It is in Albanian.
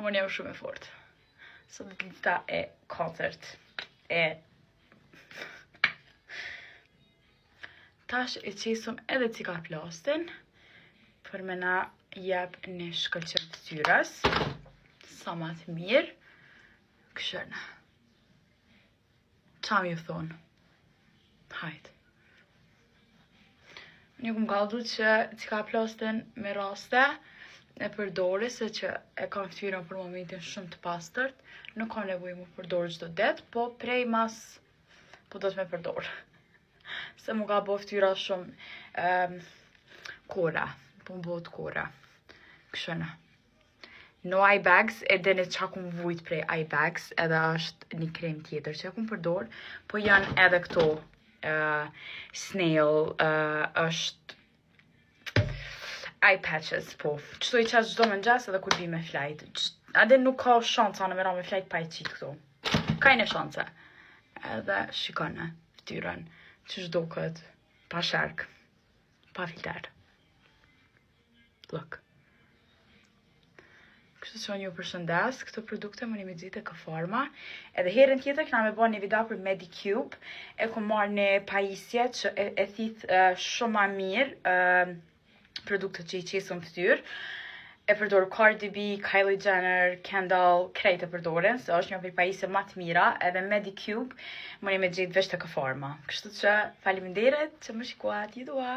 unë jam shumë e fortë. Sot dita e 4 e tash e qesëm edhe cikaplastin për me na jep një shkëlqim të fytyrës sa ma të mirë. Këshërna. Qa mi ju thonë? Hajt. Një kum kaldu që cikaplastin me raste e përdori, se që e kam fytyrën për momentin shumë të pastërt, nuk kam nevojë mu përdor çdo ditë, po prej mas po do të me përdor. Se mu ka bo fytyra shumë kora, po më bëhet kora. Këshona. No eye bags, e dini qa kum vujt prej eye bags, edhe është një krem tjetër që e kum përdor, po janë edhe këto snail, është eye patches, po. Qëto i qas gjdo me nxas edhe kur bi me flajt. Adin nuk ka shanca në me ra me flajt pa i qitë këto. Ka i në shanca. Edhe shikone, ftyrën, që shdo këtë, pa shark, pa filter. Look. Kështu që unë ju përshëndes, këto produkte më një me gjithë e Këfarma. Edhe herën tjetër këna me bo një video për Medicube. E ku marrë një pajisje që e thith shumë ma mirë produkte që i qesën fytyrë. E përdorë Cardi B, Kylie Jenner, Kendall, krejt e përdoren, se është një për pajisje ma të mira, edhe Medicube më një me gjithë veç të Këfarma. Kështu që faleminderit që më shikuat, ju dua.